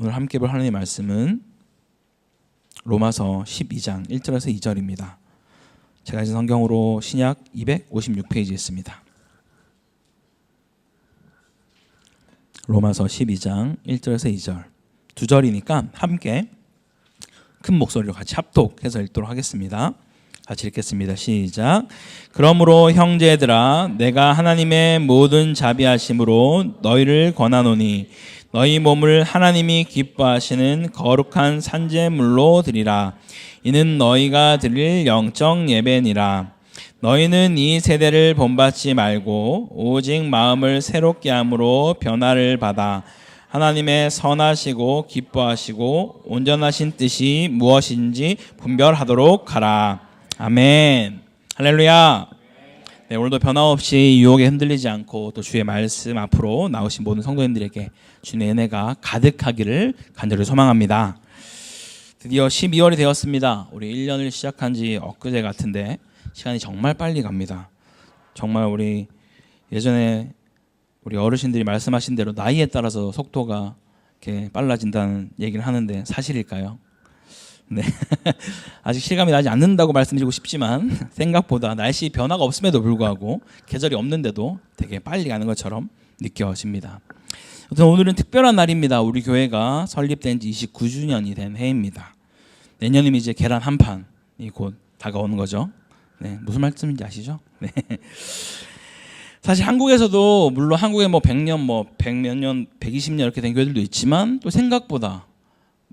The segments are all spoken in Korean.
오늘 함께 볼 하나님의 말씀은 로마서 12장 1절에서 2절입니다. 제가 가진 성경으로 신약 256페이지에 있습니다. 로마서 12장 1절에서 2절 두 절이니까 함께 큰 목소리로 같이 합독해서 읽도록 하겠습니다. 같이 읽겠습니다. 시작. 그러므로 형제들아 내가 하나님의 모든 자비하심으로 너희를 권하노니 너희 몸을 하나님이 기뻐하시는 거룩한 산제물로 드리라. 이는 너희가 드릴 영적 예배니라. 너희는 이 세대를 본받지 말고 오직 마음을 새롭게 함으로 변화를 받아 하나님의 선하시고 기뻐하시고 온전하신 뜻이 무엇인지 분별하도록 하라. 아멘. 할렐루야. 네, 오늘도 변함없이 유혹에 흔들리지 않고 또 주의 말씀 앞으로 나오신 모든 성도님들에게 주님의 은혜가 가득하기를 간절히 소망합니다. 드디어 12월이 되었습니다. 우리 1년을 시작한 지 엊그제 같은데 시간이 정말 빨리 갑니다. 정말 우리 예전에 우리 어르신들이 말씀하신 대로 나이에 따라서 속도가 이렇게 빨라진다는 얘기를 하는데 사실일까요? 네. 아직 실감이 나지 않는다고 말씀드리고 싶지만 생각보다 날씨 변화가 없음에도 불구하고 계절이 없는데도 되게 빨리 가는 것처럼 느껴집니다. 오늘은 특별한 날입니다. 우리 교회가 설립된 지 29주년이 된 해입니다. 내년이면 이제 계란 한 판이 곧 다가오는 거죠. 네, 무슨 말씀인지 아시죠? 네. 사실 한국에서도 물론 한국에 100년, 100몇 년, 120년 이렇게 된 교회들도 있지만 또 생각보다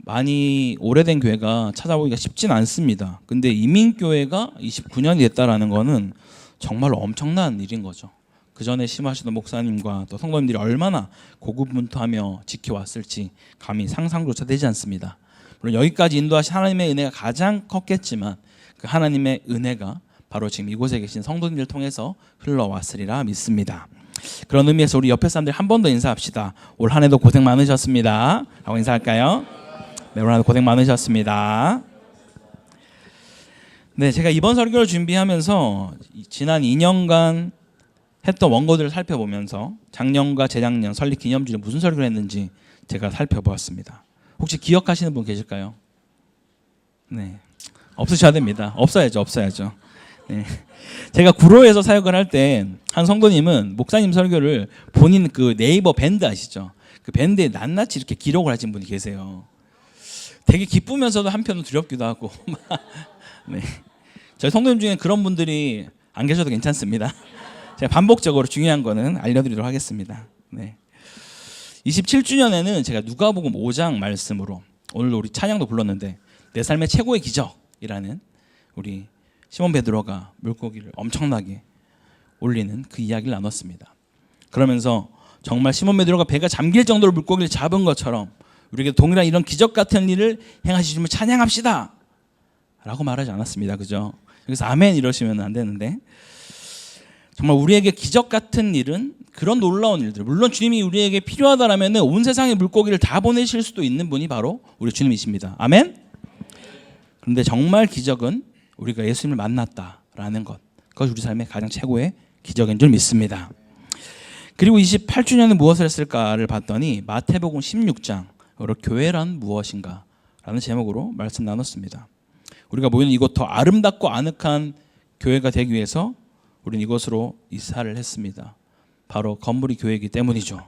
많이 오래된 교회가 찾아보기가 쉽진 않습니다. 근데 이민교회가 29년이 됐다라는 거는 정말 엄청난 일인 거죠. 그 전에 심하시던 목사님과 또 성도님들이 얼마나 고군분투하며 지켜왔을지 감히 상상조차 되지 않습니다. 물론 여기까지 인도하신 하나님의 은혜가 가장 컸겠지만 그 하나님의 은혜가 바로 지금 이곳에 계신 성도님들 통해서 흘러왔으리라 믿습니다. 그런 의미에서 우리 옆에 사람들 한 번 더 인사합시다. 올 한 해도 고생 많으셨습니다 라고 인사할까요? 네, 올 한 해도 고생 많으셨습니다. 네, 제가 이번 설교를 준비하면서 지난 2년간 했던 원고들을 살펴보면서 작년과 재작년 설립 기념주일에 무슨 설교를 했는지 제가 살펴보았습니다. 혹시 기억하시는 분 계실까요? 네, 없으셔야 됩니다. 없어야죠. 네. 제가 구로에서 사역을 할 때 한 성도님은 목사님 설교를 본인 그 네이버 밴드 아시죠? 그 밴드에 낱낱이 이렇게 기록을 하신 분이 계세요. 되게 기쁘면서도 한편은 두렵기도 하고. 네. 저희 성도님 중에 그런 분들이 안 계셔도 괜찮습니다. 제가 반복적으로 중요한 거는 알려드리도록 하겠습니다. 네. 27주년에는 제가 누가복음 5장 말씀으로 오늘 우리 찬양도 불렀는데 내 삶의 최고의 기적이라는 우리 시몬 베드로가 물고기를 엄청나게 올리는 그 이야기를 나눴습니다. 그러면서 정말 시몬 베드로가 배가 잠길 정도로 물고기를 잡은 것처럼 우리에게 동일한 이런 기적 같은 일을 행하시면 찬양합시다 라고 말하지 않았습니다. 그죠? 여기서 아멘 이러시면 안 되는데 정말 우리에게 기적 같은 일은 그런 놀라운 일들, 물론 주님이 우리에게 필요하다라면 온 세상의 물고기를 다 보내실 수도 있는 분이 바로 우리 주님이십니다. 아멘? 그런데 정말 기적은 우리가 예수님을 만났다라는 것, 그것이 우리 삶의 가장 최고의 기적인 줄 믿습니다. 그리고 28주년은 무엇을 했을까를 봤더니 마태복음 16장 교회란 무엇인가 라는 제목으로 말씀 나눴습니다. 우리가 모이는 이곳 더 아름답고 아늑한 교회가 되기 위해서 우리는 이곳으로 이사를 했습니다. 바로 건물이 교회이기 때문이죠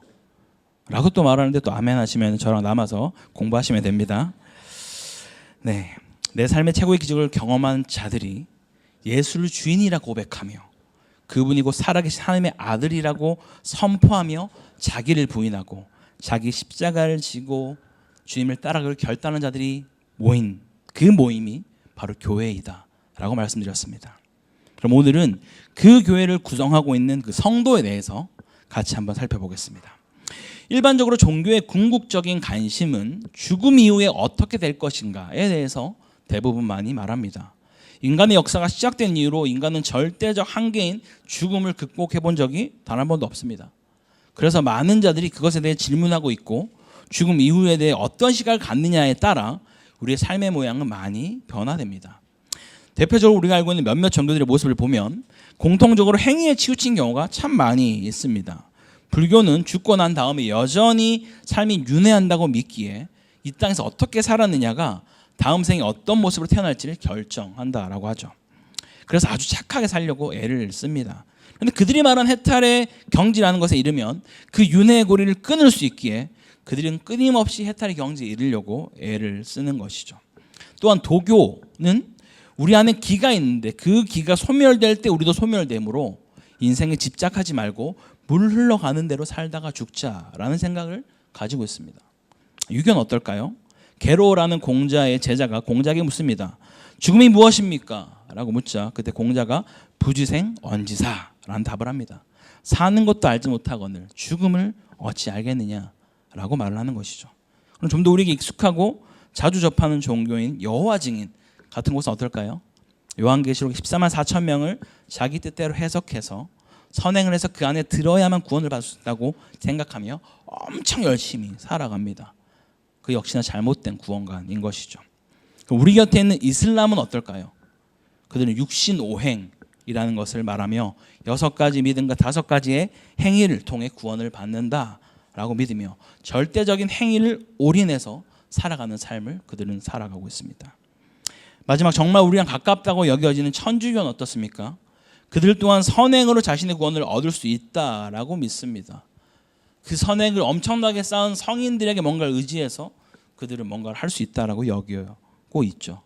라고 또 말하는데 또 아멘 하시면 저랑 남아서 공부하시면 됩니다. 네, 내 삶의 최고의 기적을 경험한 자들이 예수를 주인이라 고백하며 그분이 곧 살아계신 하나님의 아들이라고 선포하며 자기를 부인하고 자기 십자가를 지고 주님을 따라가기를 결단하는 자들이 모인 그 모임이 바로 교회이다 라고 말씀드렸습니다. 그럼 오늘은 그 교회를 구성하고 있는 그 성도에 대해서 같이 한번 살펴보겠습니다. 일반적으로 종교의 궁극적인 관심은 죽음 이후에 어떻게 될 것인가에 대해서 대부분 많이 말합니다. 인간의 역사가 시작된 이후로 인간은 절대적 한계인 죽음을 극복해 본 적이 단 한 번도 없습니다. 그래서 많은 자들이 그것에 대해 질문하고 있고 죽음 이후에 대해 어떤 시각을 갖느냐에 따라 우리의 삶의 모양은 많이 변화됩니다. 대표적으로 우리가 알고 있는 몇몇 종교들의 모습을 보면 공통적으로 행위에 치우친 경우가 참 많이 있습니다. 불교는 죽고 난 다음에 여전히 삶이 윤회한다고 믿기에 이 땅에서 어떻게 살았느냐가 다음 생에 어떤 모습으로 태어날지를 결정한다라고 하죠. 그래서 아주 착하게 살려고 애를 씁니다. 그런데 그들이 말한 해탈의 경지라는 것에 이르면 그 윤회의 고리를 끊을 수 있기에 그들은 끊임없이 해탈의 경지에 이르려고 애를 쓰는 것이죠. 또한 도교는 우리 안에 기가 있는데 그 기가 소멸될 때 우리도 소멸되므로 인생에 집착하지 말고 물 흘러가는 대로 살다가 죽자라는 생각을 가지고 있습니다. 유교는 어떨까요? 게로라는 공자의 제자가 공자에게 묻습니다. 죽음이 무엇입니까? 라고 묻자 그때 공자가 부지생 언지사라는 답을 합니다. 사는 것도 알지 못하거늘 죽음을 어찌 알겠느냐 라고 말을 하는 것이죠. 그럼 좀 더 우리에게 익숙하고 자주 접하는 종교인 여호와 증인 같은 곳은 어떨까요? 요한계시록 14만 4천 명을 자기 뜻대로 해석해서 선행을 해서 그 안에 들어야만 구원을 받을 수 있다고 생각하며 엄청 열심히 살아갑니다. 그 역시나 잘못된 구원관인 것이죠. 우리 곁에 있는 이슬람은 어떨까요? 그들은 육신오행이라는 것을 말하며 6가지 믿음과 5가지의 행위를 통해 구원을 받는다라고 믿으며 절대적인 행위를 올인해서 살아가는 삶을 그들은 살아가고 있습니다. 마지막 정말 우리랑 가깝다고 여겨지는 천주교는 어떻습니까? 그들 또한 선행으로 자신의 구원을 얻을 수 있다라고 믿습니다. 그 선행을 엄청나게 쌓은 성인들에게 뭔가를 의지해서 그들은 뭔가를 할 수 있다라고 여기고 있죠.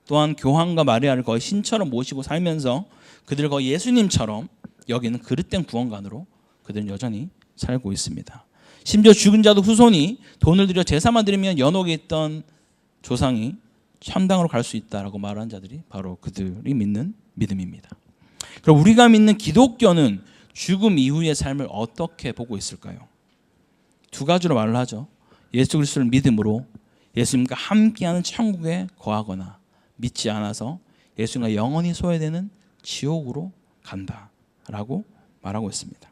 또한 교황과 마리아를 거의 신처럼 모시고 살면서 그들을 거의 예수님처럼 여기는 그릇된 구원관으로 그들은 여전히 살고 있습니다. 심지어 죽은 자도 후손이 돈을 들여 제사만 드리면 연옥에 있던 조상이 천당으로 갈 수 있다라고 말하는 자들이 바로 그들이 믿는 믿음입니다. 그럼 우리가 믿는 기독교는 죽음 이후의 삶을 어떻게 보고 있을까요? 2가지로 말을 하죠. 예수 그리스도를 믿음으로 예수님과 함께하는 천국에 거하거나 믿지 않아서 예수님과 영원히 소외되는 지옥으로 간다라고 말하고 있습니다.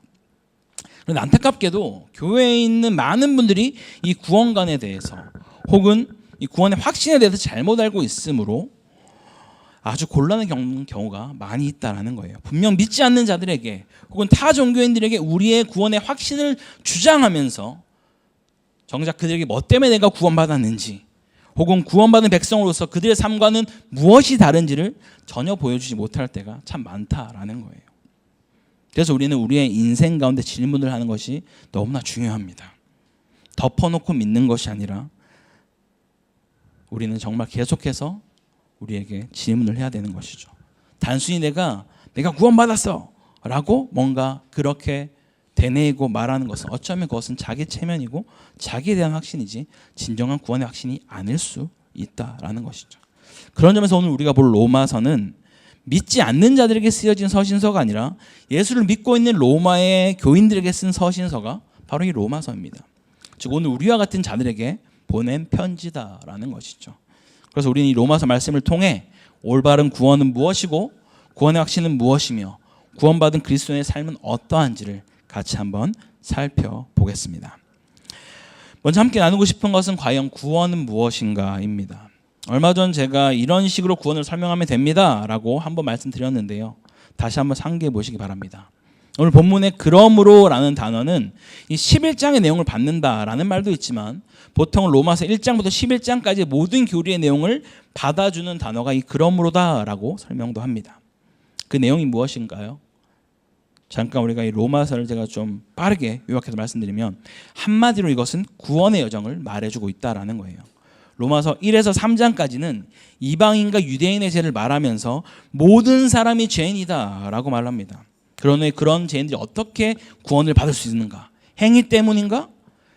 그런데 안타깝게도 교회에 있는 많은 분들이 이 구원관에 대해서 혹은 이 구원의 확신에 대해서 잘못 알고 있으므로 아주 곤란을 겪는 경우가 많이 있다는 거예요. 분명 믿지 않는 자들에게 혹은 타 종교인들에게 우리의 구원의 확신을 주장하면서 정작 그들에게 뭐 때문에 내가 구원받았는지 혹은 구원받은 백성으로서 그들의 삶과는 무엇이 다른지를 전혀 보여주지 못할 때가 참 많다라는 거예요. 그래서 우리는 우리의 인생 가운데 질문을 하는 것이 너무나 중요합니다. 덮어놓고 믿는 것이 아니라 우리는 정말 계속해서 우리에게 질문을 해야 되는 것이죠. 단순히 내가 구원받았어 라고 뭔가 그렇게 되뇌이고 말하는 것은 어쩌면 그것은 자기 체면이고 자기에 대한 확신이지 진정한 구원의 확신이 아닐 수 있다라는 것이죠. 그런 점에서 오늘 우리가 볼 로마서는 믿지 않는 자들에게 쓰여진 서신서가 아니라 예수를 믿고 있는 로마의 교인들에게 쓴 서신서가 바로 이 로마서입니다. 즉 오늘 우리와 같은 자들에게 보낸 편지다라는 것이죠. 그래서 우리는 이 로마서 말씀을 통해 올바른 구원은 무엇이고 구원의 확신은 무엇이며 구원받은 그리스도인의 삶은 어떠한지를 같이 한번 살펴보겠습니다. 먼저 함께 나누고 싶은 것은 과연 구원은 무엇인가입니다. 얼마 전 제가 이런 식으로 구원을 설명하면 됩니다 라고 한번 말씀드렸는데요. 다시 한번 상기해 보시기 바랍니다. 오늘 본문의 그러므로 라는 단어는 이 11장의 내용을 받는다라는 말도 있지만 보통 로마서 1장부터 11장까지 모든 교리의 내용을 받아주는 단어가 이 그러므로다라고 설명도 합니다. 그 내용이 무엇인가요? 잠깐 우리가 이 로마서를 제가 좀 빠르게 요약해서 말씀드리면 한마디로 이것은 구원의 여정을 말해주고 있다라는 거예요. 로마서 1에서 3장까지는 이방인과 유대인의 죄를 말하면서 모든 사람이 죄인이다라고 말합니다. 그러니 그런 죄인들이 어떻게 구원을 받을 수 있는가? 행위 때문인가?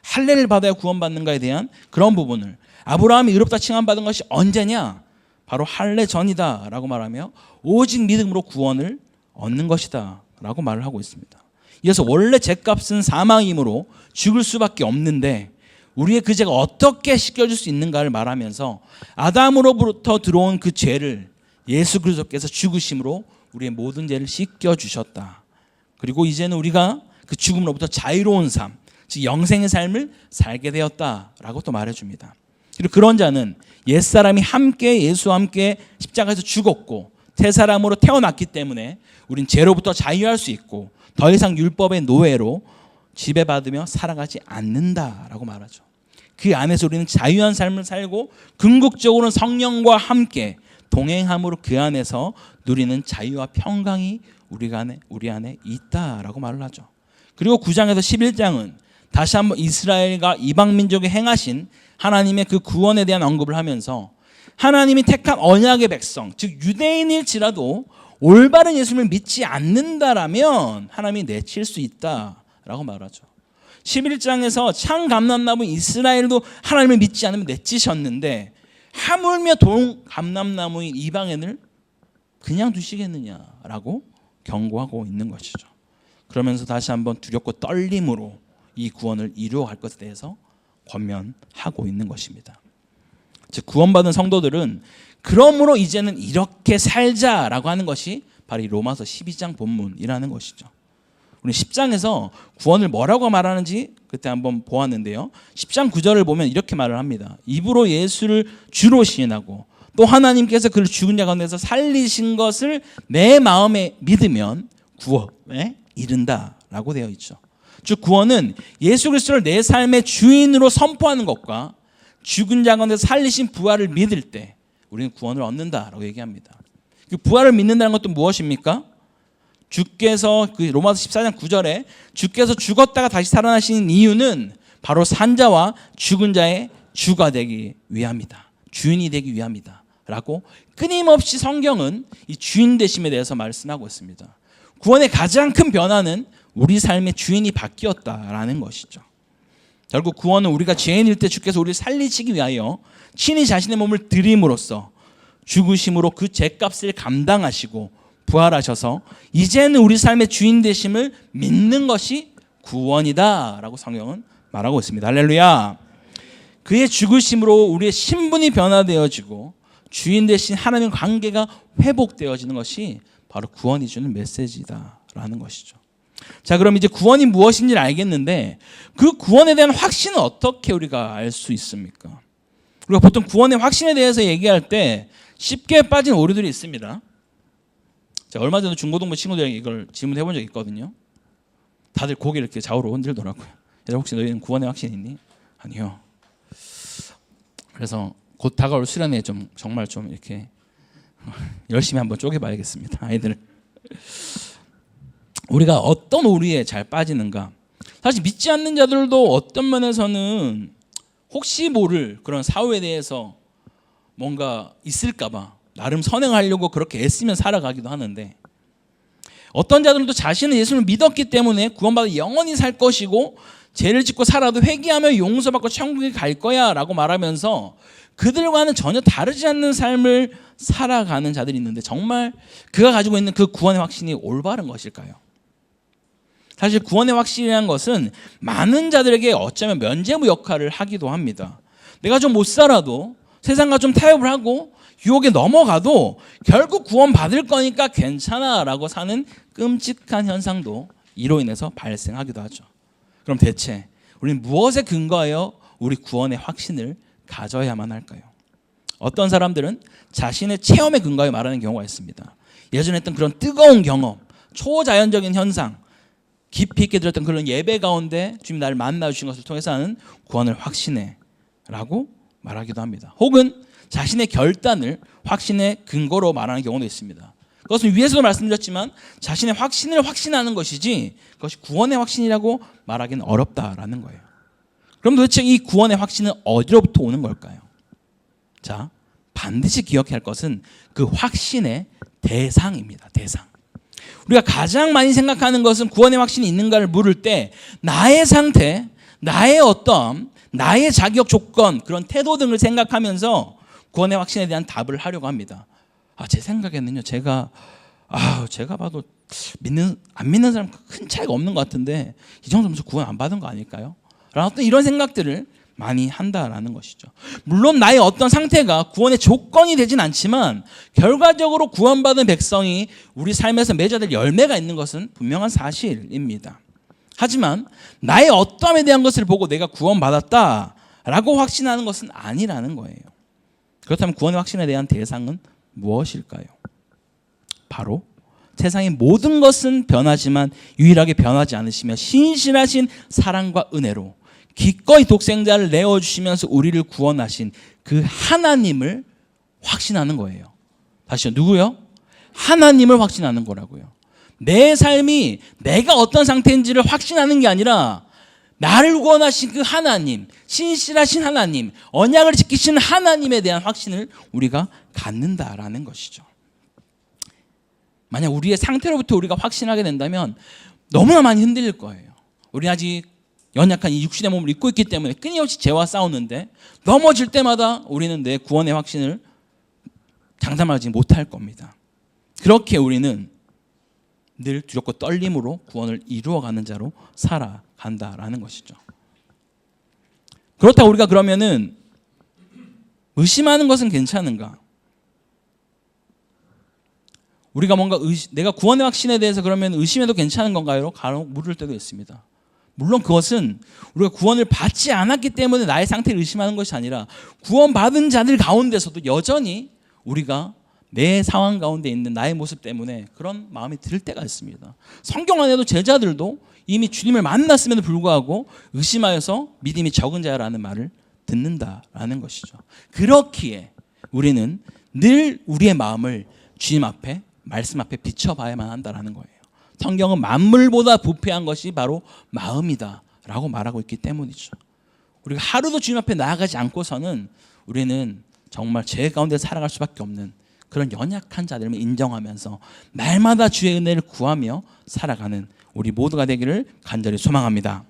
할례를 받아야 구원받는가에 대한 그런 부분을 아브라함이 의롭다 칭함받은 것이 언제냐? 바로 할례 전이다라고 말하며 오직 믿음으로 구원을 얻는 것이다 라고 말을 하고 있습니다. 이어서 원래 죄값은 사망이므로 죽을 수밖에 없는데 우리의 그 죄가 어떻게 씻겨질 수 있는가를 말하면서 아담으로부터 들어온 그 죄를 예수 그리스도께서 죽으심으로 우리의 모든 죄를 씻겨주셨다. 그리고 이제는 우리가 그 죽음으로부터 자유로운 삶, 즉 영생의 삶을 살게 되었다라고 또 말해줍니다. 그리고 그런 자는 옛사람이 함께 예수와 함께 십자가에서 죽었고 새 사람으로 태어났기 때문에 우린 죄로부터 자유할 수 있고 더 이상 율법의 노예로 지배받으며 살아가지 않는다라고 말하죠. 그 안에서 우리는 자유한 삶을 살고 궁극적으로는 성령과 함께 동행함으로 그 안에서 누리는 자유와 평강이 우리 안에 있다라고 말을 하죠. 그리고 9장에서 11장은 다시 한번 이스라엘과 이방 민족에 행하신 하나님의 그 구원에 대한 언급을 하면서 하나님이 택한 언약의 백성, 즉 유대인일지라도 올바른 예수님을 믿지 않는다라면 하나님이 내칠 수 있다라고 말하죠. 11장에서 창감람나무 이스라엘도 하나님을 믿지 않으면 내치셨는데 하물며 동감람나무인 이방인을 그냥 두시겠느냐라고 경고하고 있는 것이죠. 그러면서 다시 한번 두렵고 떨림으로 이 구원을 이루어갈 것에 대해서 권면하고 있는 것입니다. 즉 구원받은 성도들은 그러므로 이제는 이렇게 살자라고 하는 것이 바로 이 로마서 12장 본문이라는 것이죠. 우리 10장에서 구원을 뭐라고 말하는지 그때 한번 보았는데요. 10장 9절을 보면 이렇게 말을 합니다. 입으로 예수를 주로 시인하고 또 하나님께서 그를 죽은 자 가운데서 살리신 것을 내 마음에 믿으면 구원에 이른다라고 되어 있죠. 즉 구원은 예수 그리스도를 내 삶의 주인으로 선포하는 것과 죽은 자 가운데서 살리신 부활을 믿을 때 우리는 구원을 얻는다라고 얘기합니다. 그 부활을 믿는다는 것도 무엇입니까? 주께서 그 로마서 14장 9절에 주께서 죽었다가 다시 살아나신 이유는 바로 산자와 죽은 자의 주가 되기 위함이다. 주인이 되기 위함이다. 라고 끊임없이 성경은 이 주인 되심에 대해서 말씀하고 있습니다. 구원의 가장 큰 변화는 우리 삶의 주인이 바뀌었다라는 것이죠. 결국 구원은 우리가 죄인일 때 주께서 우리를 살리시기 위하여 친히 자신의 몸을 드림으로써 죽으심으로 그 죄값을 감당하시고 부활하셔서 이제는 우리 삶의 주인 되심을 믿는 것이 구원이다라고 성경은 말하고 있습니다. 할렐루야. 그의 죽으심으로 우리의 신분이 변화되어지고 주인 되신 하나님과 관계가 회복되어지는 것이 바로 구원이 주는 메시지다라는 것이죠. 자, 그럼 이제 구원이 무엇인지를 알겠는데 그 구원에 대한 확신은 어떻게 우리가 알 수 있습니까? 우리가 보통 구원의 확신에 대해서 얘기할 때 쉽게 빠진 오류들이 있습니다. 제가 얼마 전에 중고등부 친구들에게 이걸 질문해 본 적이 있거든요. 다들 고개를 이렇게 좌우로 흔들더라고요. 얘들아, 혹시 너희는 구원의 확신 있니? 아니요. 그래서 곧 다가올 수련회에 정말 좀 이렇게 열심히 한번 쪼개봐야겠습니다. 아이들을. 우리가 어떤 오류에 잘 빠지는가? 사실 믿지 않는 자들도 어떤 면에서는 혹시 모를 그런 사후에 대해서 뭔가 있을까 봐 나름 선행하려고 그렇게 애쓰며 살아가기도 하는데 어떤 자들도 자신은 예수를 믿었기 때문에 구원받아 영원히 살 것이고 죄를 짓고 살아도 회개하며 용서받고 천국에 갈 거야 라고 말하면서 그들과는 전혀 다르지 않는 삶을 살아가는 자들이 있는데 정말 그가 가지고 있는 그 구원의 확신이 올바른 것일까요? 사실 구원의 확신이라는 것은 많은 자들에게 어쩌면 면죄부 역할을 하기도 합니다. 내가 좀 못 살아도 세상과 좀 타협을 하고 유혹에 넘어가도 결국 구원받을 거니까 괜찮아 라고 사는 끔찍한 현상도 이로 인해서 발생하기도 하죠. 그럼 대체 우리는 무엇에 근거하여 우리 구원의 확신을 가져야만 할까요? 어떤 사람들은 자신의 체험에 근거하여 말하는 경우가 있습니다. 예전에 했던 그런 뜨거운 경험, 초자연적인 현상, 깊이 있게 들었던 그런 예배 가운데 주님 나를 만나주신 것을 통해서 하는 구원을 확신해 라고 말하기도 합니다. 혹은 자신의 결단을 확신의 근거로 말하는 경우도 있습니다. 그것은 위에서도 말씀드렸지만 자신의 확신을 확신하는 것이지 그것이 구원의 확신이라고 말하기는 어렵다라는 거예요. 그럼 도대체 이 구원의 확신은 어디로부터 오는 걸까요? 자, 반드시 기억해야 할 것은 그 확신의 대상입니다. 대상. 우리가 가장 많이 생각하는 것은 구원의 확신이 있는가를 물을 때 나의 상태, 나의 어떠함, 나의 자격 조건, 그런 태도 등을 생각하면서 구원의 확신에 대한 답을 하려고 합니다. 제 생각에는요, 제가 봐도 안 믿는 사람 큰 차이가 없는 것 같은데 이 정도면 구원 안 받은 거 아닐까요? 라는 어떤 이런 생각들을 많이 한다라는 것이죠. 물론 나의 어떤 상태가 구원의 조건이 되진 않지만 결과적으로 구원받은 백성이 우리 삶에서 맺어야 될 열매가 있는 것은 분명한 사실입니다. 하지만 나의 어떠함에 대한 것을 보고 내가 구원받았다라고 확신하는 것은 아니라는 거예요. 그렇다면 구원의 확신에 대한 대상은 무엇일까요? 바로 세상의 모든 것은 변하지만 유일하게 변하지 않으시며 신실하신 사랑과 은혜로 기꺼이 독생자를 내어주시면서 우리를 구원하신 그 하나님을 확신하는 거예요. 다시요. 누구요? 하나님을 확신하는 거라고요. 내 삶이 내가 어떤 상태인지를 확신하는 게 아니라 나를 구원하신 그 하나님, 신실하신 하나님, 언약을 지키시는 하나님에 대한 확신을 우리가 갖는다라는 것이죠. 만약 우리의 상태로부터 우리가 확신하게 된다면 너무나 많이 흔들릴 거예요. 우리 아직 연약한 이 육신의 몸을 입고 있기 때문에 끊임없이 죄와 싸우는데 넘어질 때마다 우리는 내 구원의 확신을 장담하지 못할 겁니다. 그렇게 우리는 늘 두렵고 떨림으로 구원을 이루어가는 자로 살아간다라는 것이죠. 그렇다고 우리가 그러면은 의심하는 것은 괜찮은가? 우리가 뭔가 내가 구원의 확신에 대해서 그러면 의심해도 괜찮은 건가요? 간혹 물을 때도 있습니다. 물론 그것은 우리가 구원을 받지 않았기 때문에 나의 상태를 의심하는 것이 아니라 구원받은 자들 가운데서도 여전히 우리가 내 상황 가운데 있는 나의 모습 때문에 그런 마음이 들 때가 있습니다. 성경 안에도 제자들도 이미 주님을 만났음에도 불구하고 의심하여서 믿음이 적은 자라는 말을 듣는다라는 것이죠. 그렇기에 우리는 늘 우리의 마음을 주님 앞에, 말씀 앞에 비춰봐야만 한다는 거예요. 성경은 만물보다 부패한 것이 바로 마음이다 라고 말하고 있기 때문이죠. 우리가 하루도 주님 앞에 나아가지 않고서는 우리는 정말 죄 가운데 살아갈 수밖에 없는 그런 연약한 자들을 인정하면서 날마다 주의 은혜를 구하며 살아가는 우리 모두가 되기를 간절히 소망합니다.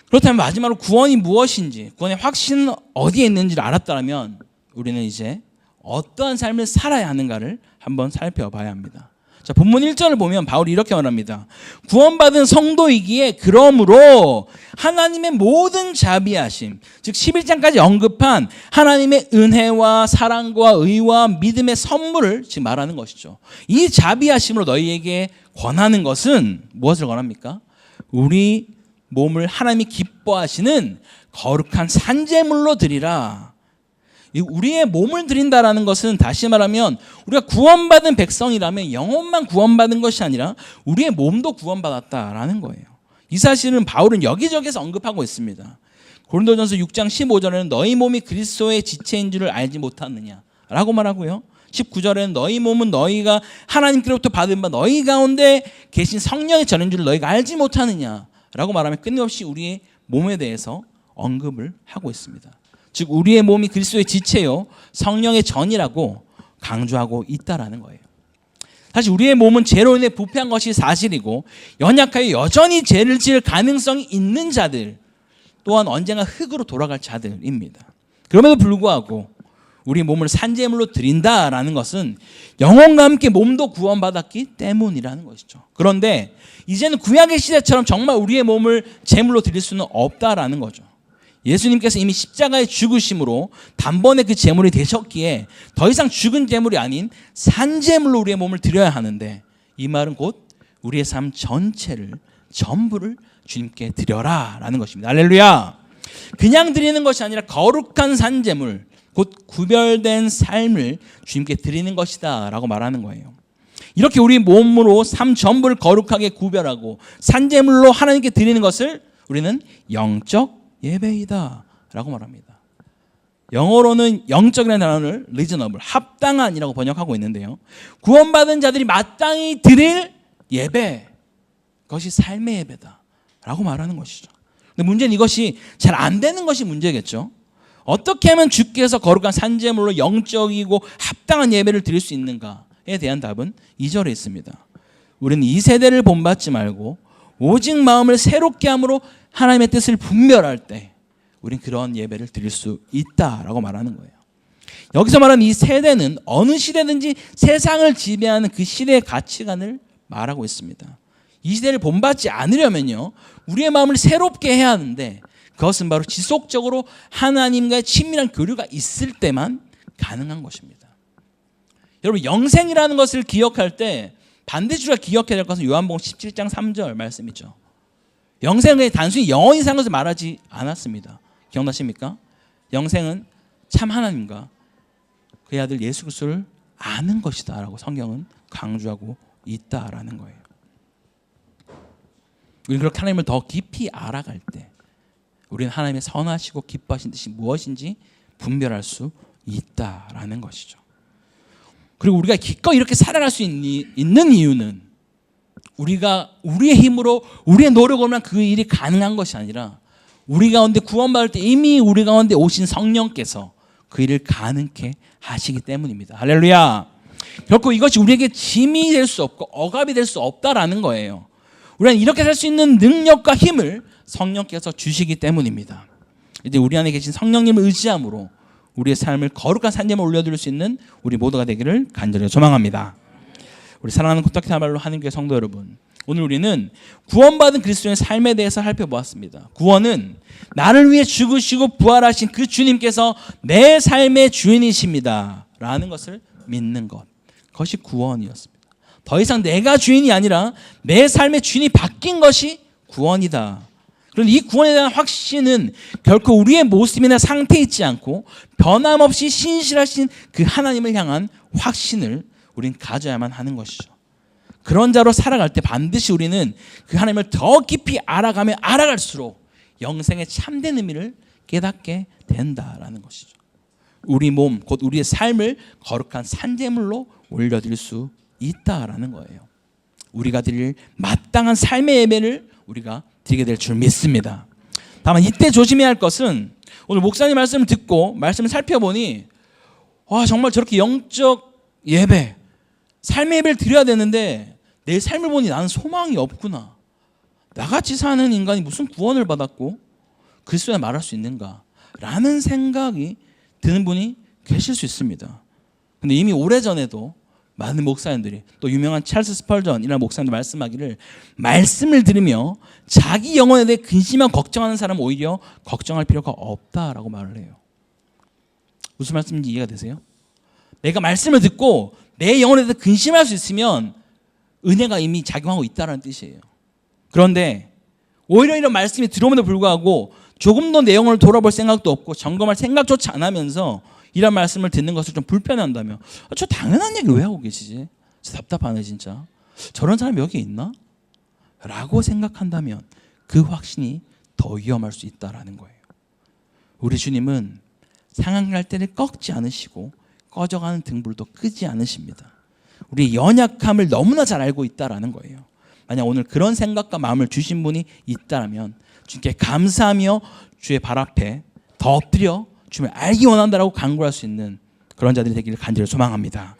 그렇다면 마지막으로 구원이 무엇인지, 구원의 확신은 어디에 있는지를 알았다면 우리는 이제 어떠한 삶을 살아야 하는가를 한번 살펴봐야 합니다. 자, 본문 1절을 보면 바울이 이렇게 말합니다. 구원받은 성도이기에 그러므로 하나님의 모든 자비하심, 즉 11장까지 언급한 하나님의 은혜와 사랑과 의와 믿음의 선물을 지금 말하는 것이죠. 이 자비하심으로 너희에게 권하는 것은 무엇을 권합니까? 우리 몸을 하나님이 기뻐하시는 거룩한 산제물로 드리라. 우리의 몸을 드린다라는 것은 다시 말하면 우리가 구원받은 백성이라면 영혼만 구원받은 것이 아니라 우리의 몸도 구원받았다라는 거예요. 이 사실은 바울은 여기저기서 언급하고 있습니다. 고린도전서 6장 15절에는 너희 몸이 그리스도의 지체인 줄을 알지 못하느냐라고 말하고요. 19절에는 너희 몸은 너희가 하나님께로부터 받은 바 너희 가운데 계신 성령의 전인 줄을 너희가 알지 못하느냐라고 말하며 끊임없이 우리의 몸에 대해서 언급을 하고 있습니다. 즉 우리의 몸이 그리스도의 지체요 성령의 전이라고 강조하고 있다라는 거예요. 사실 우리의 몸은 죄로 인해 부패한 것이 사실이고 연약하여 여전히 죄를 지을 가능성이 있는 자들 또한 언젠가 흙으로 돌아갈 자들입니다. 그럼에도 불구하고 우리 몸을 산제물로 드린다라는 것은 영혼과 함께 몸도 구원받았기 때문이라는 것이죠. 그런데 이제는 구약의 시대처럼 정말 우리의 몸을 제물로 드릴 수는 없다라는 거죠. 예수님께서 이미 십자가의 죽으심으로 단번에 그 제물이 되셨기에 더 이상 죽은 제물이 아닌 산제물로 우리의 몸을 드려야 하는데 이 말은 곧 우리의 삶 전체를 전부를 주님께 드려라 라는 것입니다. 할렐루야. 그냥 드리는 것이 아니라 거룩한 산제물 곧 구별된 삶을 주님께 드리는 것이다 라고 말하는 거예요. 이렇게 우리 몸으로 삶 전부를 거룩하게 구별하고 산제물로 하나님께 드리는 것을 우리는 영적 예배이다 라고 말합니다. 영어로는 영적이라는 단어를 reasonable, 합당한이라고 번역하고 있는데요. 구원받은 자들이 마땅히 드릴 예배, 그것이 삶의 예배다 라고 말하는 것이죠. 근데 문제는 이것이 잘 안 되는 것이 문제겠죠. 어떻게 하면 주께서 거룩한 산제물로 영적이고 합당한 예배를 드릴 수 있는가에 대한 답은 2절에 있습니다. 우리는 이 세대를 본받지 말고 오직 마음을 새롭게 함으로 하나님의 뜻을 분별할 때 우린 그런 예배를 드릴 수 있다라고 말하는 거예요. 여기서 말하는 이 세대는 어느 시대든지 세상을 지배하는 그 시대의 가치관을 말하고 있습니다. 이 시대를 본받지 않으려면요 우리의 마음을 새롭게 해야 하는데 그것은 바로 지속적으로 하나님과의 친밀한 교류가 있을 때만 가능한 것입니다. 여러분 영생이라는 것을 기억할 때 반드시 우리가 기억해야 될 것은 요한복음 17장 3절 말씀이죠. 영생은 단순히 영원히 사는 것을 말하지 않았습니다. 기억나십니까? 영생은 참 하나님과 그의 아들 예수 그리스도를 아는 것이다 라고 성경은 강조하고 있다라는 거예요. 우리 그렇게 하나님을 더 깊이 알아갈 때 우리는 하나님의 선하시고 기뻐하신 뜻이 무엇인지 분별할 수 있다라는 것이죠. 그리고 우리가 기꺼이 이렇게 살아갈 수 있는 이유는 우리가 우리의 힘으로 우리의 노력으로만 그 일이 가능한 것이 아니라 우리 가운데 구원받을 때 이미 우리 가운데 오신 성령께서 그 일을 가능케 하시기 때문입니다. 할렐루야. 결코 이것이 우리에게 짐이 될 수 없고 억압이 될 수 없다라는 거예요. 우리는 이렇게 살 수 있는 능력과 힘을 성령께서 주시기 때문입니다. 이제 우리 안에 계신 성령님을 의지함으로 우리의 삶을 거룩한 산재에 올려드릴 수 있는 우리 모두가 되기를 간절히 소망합니다. 우리 사랑하는 코타키나발루 하나님교회 성도 여러분, 오늘 우리는 구원받은 그리스도인의 삶에 대해서 살펴보았습니다. 구원은 나를 위해 죽으시고 부활하신 그 주님께서 내 삶의 주인이십니다 라는 것을 믿는 것, 그것이 구원이었습니다. 더 이상 내가 주인이 아니라 내 삶의 주인이 바뀐 것이 구원이다. 그런데 이 구원에 대한 확신은 결코 우리의 모습이나 상태에 있지 않고 변함없이 신실하신 그 하나님을 향한 확신을 우린 가져야만 하는 것이죠. 그런 자로 살아갈 때 반드시 우리는 그 하나님을 더 깊이 알아가면 알아갈수록 영생의 참된 의미를 깨닫게 된다라는 것이죠. 우리 몸, 곧 우리의 삶을 거룩한 산제물로 올려드릴 수 있다라는 거예요. 우리가 드릴 마땅한 삶의 예배를 우리가 드리게 될 줄 믿습니다. 다만 이때 조심해야 할 것은 오늘 목사님 말씀을 듣고 말씀을 살펴보니 와, 정말 저렇게 영적 예배, 삶의 예배를 드려야 되는데 내 삶을 보니 나는 소망이 없구나. 나같이 사는 인간이 무슨 구원을 받았고 그리스도에 말할 수 있는가 라는 생각이 드는 분이 계실 수 있습니다. 근데 이미 오래전에도 많은 목사님들이, 또 유명한 찰스 스펄전이라는 목사님도 말씀하기를, 말씀을 들으며 자기 영혼에 대해 근심하고 걱정하는 사람은 오히려 걱정할 필요가 없다라고 말을 해요. 무슨 말씀인지 이해가 되세요? 내가 말씀을 듣고 내 영혼에 대해 근심할 수 있으면 은혜가 이미 작용하고 있다는 뜻이에요. 그런데 오히려 이런 말씀이 들어옴에도 불구하고 조금 더 내 영혼을 돌아볼 생각도 없고 점검할 생각조차 안 하면서 이런 말씀을 듣는 것을 좀 불편해한다며, 저 당연한 얘기를 왜 하고 계시지? 진짜 답답하네 진짜. 저런 사람이 여기 있나? 라고 생각한다면 그 확신이 더 위험할 수 있다는 거예요. 우리 주님은 상한 때를 꺾지 않으시고 꺼져가는 등불도 끄지 않으십니다. 우리의 연약함을 너무나 잘 알고 있다는 거예요. 만약 오늘 그런 생각과 마음을 주신 분이 있다면 주님께 감사하며 주의 발 앞에 더 엎드려 주님을 알기 원한다라고 간구할 수 있는 그런 자들이 되기를 간절히 소망합니다.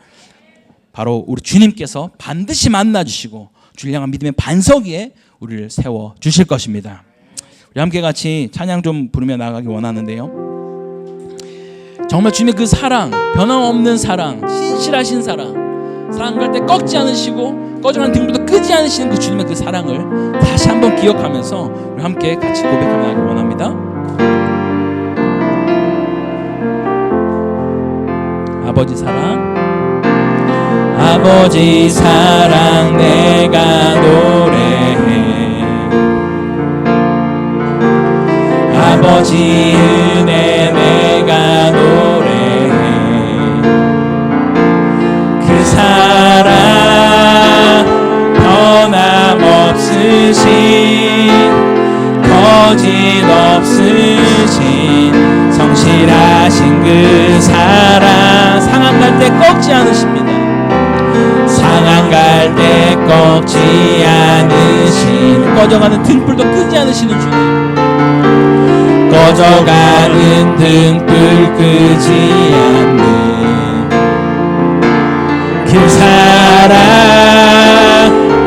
바로 우리 주님께서 반드시 만나주시고 주를 향한 믿음의 반석 위에 우리를 세워주실 것입니다. 우리 함께 같이 찬양 좀 부르며 나가기 원하는데요, 정말 주님의 그 사랑, 변함없는 사랑, 신실하신 사랑, 사랑할 때 꺾지 않으시고 꺼져가는 등불도 끄지 않으시는 그 주님의 그 사랑을 다시 한번 기억하면서 우리 함께 같이 고백하며 나가기 원합니다. 아버지 사랑, 아버지 사랑 내가 노래해, 아버지 은혜 내가 노래해, 그 사랑 변함없으신 거짓 없으신 성실하신 그 사랑, 상한 갈 때 꺾지 않으십니다. 상한 갈 때 꺾지 않으신, 꺼져가는 등불도 끄지 않으시는 주님, 꺼져가는 등불 끄지 않는 그 사랑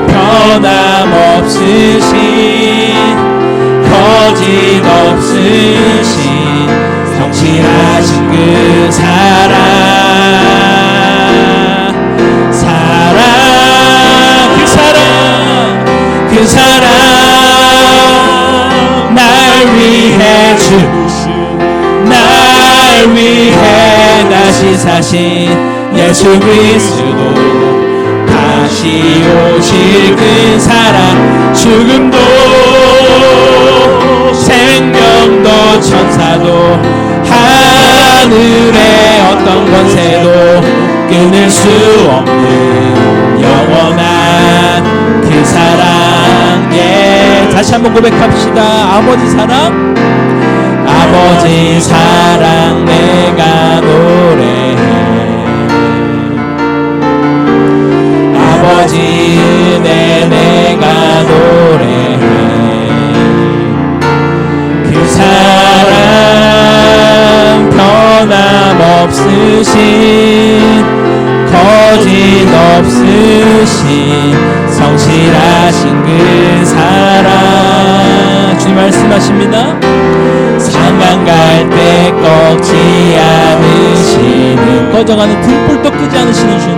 변함없으신 거짓 없으신 성실하신 그 사랑, 그 사랑 날 위해 날 위해 다시 사신 예수 그리스도, 다시 오실 그 사랑, 죽음도 생명도 천사도 하늘의 어떤 권세도 끊을 수 없는 영원한 그 사랑. 예, 다시 한번 고백합시다. 아버지 사랑, 아버지 사랑 내가 노래해. 아버지 은혜 내가 노래해. 그 사랑 변함없으신 거짓 없으신 성실하신 그 사랑 주님 말씀하십니다. 상한 갈 때 꺾지 않으시는 꺼져가는 등불도 끄지 않으시는 주님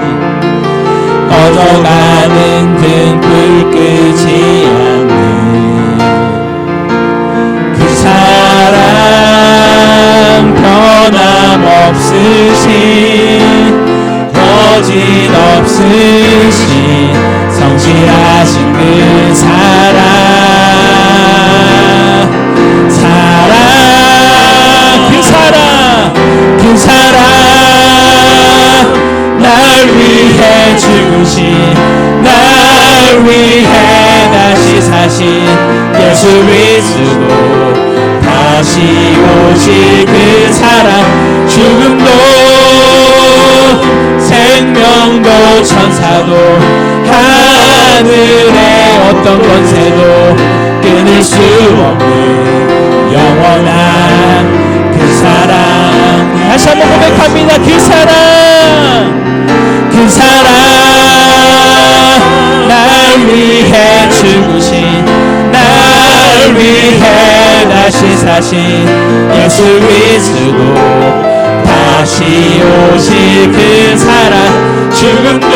꺼져가는 등불 끄지 않는 그 사랑 변함없으신 거짓 없으신 성실하신 그 사랑 그 사랑 날 위해 죽으신 날 위해 다시 사신 예수 그리스도 다시 오실 그 사랑 죽음도 생명도 천사도 하늘의 어떤 권세도 끊을 수 없는 영원한 그 사랑 다시 한번 고백합니다. 그 사랑 날 위해 죽으신 날 위해 다시 사신 예수 그리스도 다시 오실 그 사랑 죽음도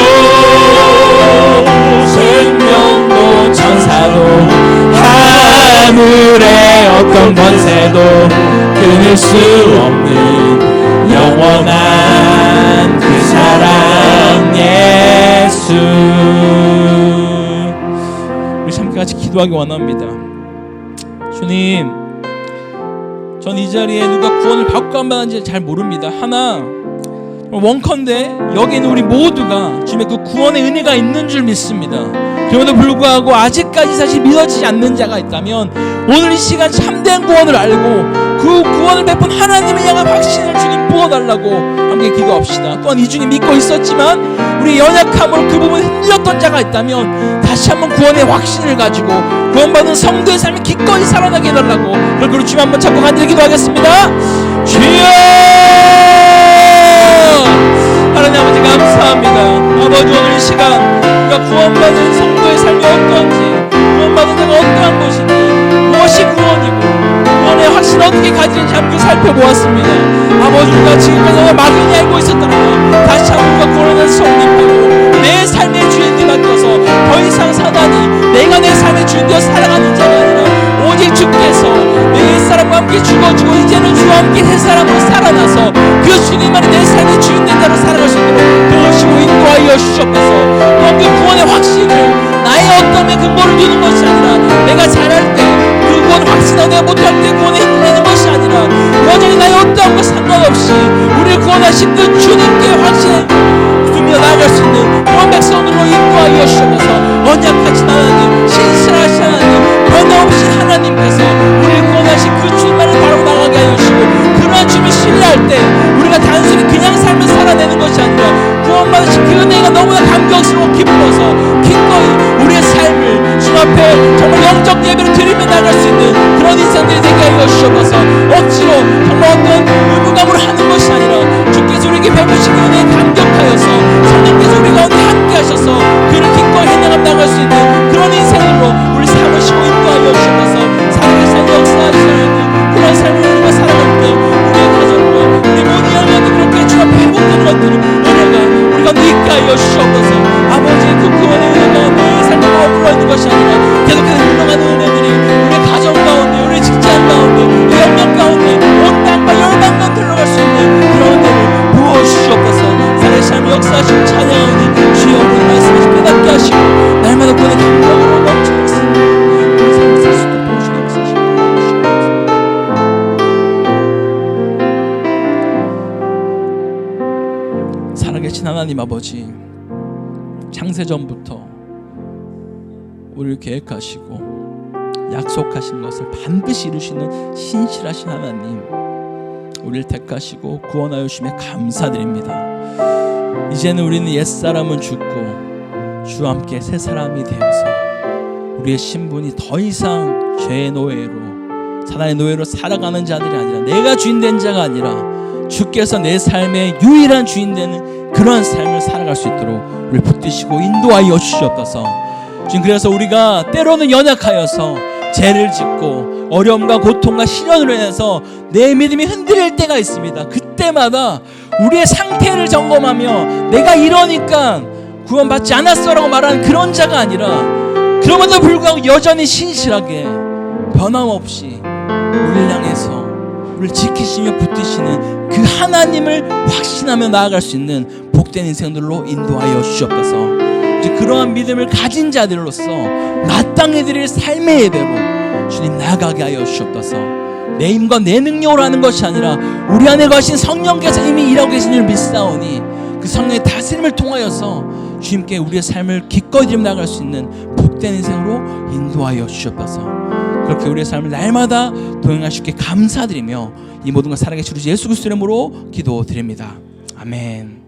생명도 천사도 하늘의 어떤 권세도 끊을 수 없는 영원한 그 사랑 예수. 우리 함께 같이 기도하기 원합니다. 주님, 전 이 자리에 누가 구원을 받고 안 받는지 잘 모릅니다. 하나 원컨대 여기 있는 우리 모두가 주님의 그 구원의 은혜가 있는 줄 믿습니다. 그럼에도 불구하고 아직까지 사실 믿어지지 않는 자가 있다면 오늘 이 시간 참된 구원을 알고 그 구원을 베푼 하나님을 향한 확신을 주님 부어달라고 함께 기도합시다. 또한 이 중에 믿고 있었지만 우리 연약함으로 그 부분에 흔들렸던 자가 있다면 다시 한번 구원의 확신을 가지고 구원받은 성도의 삶이 기꺼이 살아나게 해달라고 그걸 주님 한번 잡고 간절히 기도하겠습니다. 주여 하나님 아버지 감사합니다. 아버지 오늘 이 시간 우리가 구원받은 성도의 삶이 어떠한지 구원받은 자가 어떠한 것인지 무엇이 구원이고 구원의 확신 어떻게 가지는지 함께 살펴보았습니다. 아버지 우리가 지금까지 막연히 알고 있었다면 다시 한번 우리가 구원의 성님으로 내 삶의 주인이 맡겨서 더 이상 사단이 내가 내 삶의 주인 되어 살아가는 자가 아니라 오직 주께서 내 옛사람과 함께 죽어주고 이제는 주와 함께 새사람으로 살아나서 그 주님만이 내 삶의 주인 된 자로 살아갈 수 있도록 도우시고 인도하여 주시옵소서. 또한 그 구원의 확신을 나의 어떠함에 근거를 두는 것이 아니라 내가 잘할 때 그 구원 확신하고 내가 못할 때 구원에 흔들리는 것이 아니라 여전히 나의 어떠함과 상관없이 우리를 구원하신 그 주님께 확신을 두며 나아갈 수 있는 그런 백성들로 인도하여 주시옵소서. 언약하신 하나님, 신실하신 하나님, 변함없이 하나님께서 우리를 구원하신 그 주님만을 바로 나가게 하여 주시고 그러한 주님을 신뢰할 때 우리가 단순히 그냥 삶을 살아내는 것이 아니라 구원받으신 그 은혜가 너무나 감격스러워 기뻐서 기꺼이 우리의 삶을 주 앞에 정말 영적 예배를 드리며 나갈 수 있는 그런 인생들이 되게 하여 주시옵소서. 억지로 정말 어떤 의무감으로 하는 것이 아니라 주께서 우리에게 베푸신 그 은혜에 감격하여서 성령께서 우리 가운데 함께 하셔서 그를 기꺼이 해나가 나갈 수 있는 그런 인생으로 우리 삼으시고 인도하여 주시옵소서. 살아계신 역사하시는 그런 삶을 우리가 살아갈 때 우리의 가정과 우리 모든 영혼이 그렇게 주 앞에 회복되는 것들을 은혜가 우리가 있게 하여 주시옵소서. 아버지 그 구원의 은혜가 내 삶에 머물러 있는 것이 아니라 계속해서 흘러가는 은혜들이 우리의 가정 가운데 우리의 직장 가운데 우리 영역 가운데 온 땅과 열방만 들어갈 수 있는 그런 은혜를 부어주시옵소서. 살아계신 역사하시고 찬양하니 주여 오늘 말씀을 깨닫게 하시고 날마다 구원의 감격으로 넘치는 우리 삶을 살 수 있도록 도와주시옵소서. 살아계신 하나님 아버지, 창세전부터 우리를 계획하시고 약속하신 것을 반드시 이루시는 신실하신 하나님, 우리를 택하시고 구원하여 주심에 감사드립니다. 이제는 우리는 옛사람은 죽고 주와 함께 새 사람이 되어서 우리의 신분이 더 이상 죄의 노예로, 사단의 노예로 살아가는 자들이 아니라, 내가 주인 된 자가 아니라 주께서 내 삶의 유일한 주인 되는 그러한 삶을 살아갈 수 있도록 우리를 붙드시고 인도하여 주시옵소서. 지금 그래서 우리가 때로는 연약하여서 죄를 짓고 어려움과 고통과 시련으로 인해서 내 믿음이 흔들릴 때가 있습니다. 그때마다 우리의 상태를 점검하며 내가 이러니까 구원받지 않았어라고 말하는 그런 자가 아니라, 그럼에도 불구하고 여전히 신실하게 변함없이 우리를 향해서 우리를 지키시며 붙드시는 그 하나님을 확신하며 나아갈 수 있는 복된 인생들로 인도하여 주시옵소서. 그러한 믿음을 가진 자들로서 마땅히 드릴 삶의 예배로 주님 나아가게 하여 주시옵소서. 내 힘과 내 능력으로 하는 것이 아니라 우리 안에 거하신 성령께서 이미 일하고 계신 줄 믿사오니 그 성령의 다스림을 통하여서 주님께 우리의 삶을 기꺼이 드리며 나아갈 수 있는 복된 인생으로 인도하여 주시옵소서. 그렇게 우리의 삶을 날마다 동행하시기에 감사드리며 이 모든 것 살아계신 우리 예수 그리스도의 이름으로 기도드립니다. 아멘.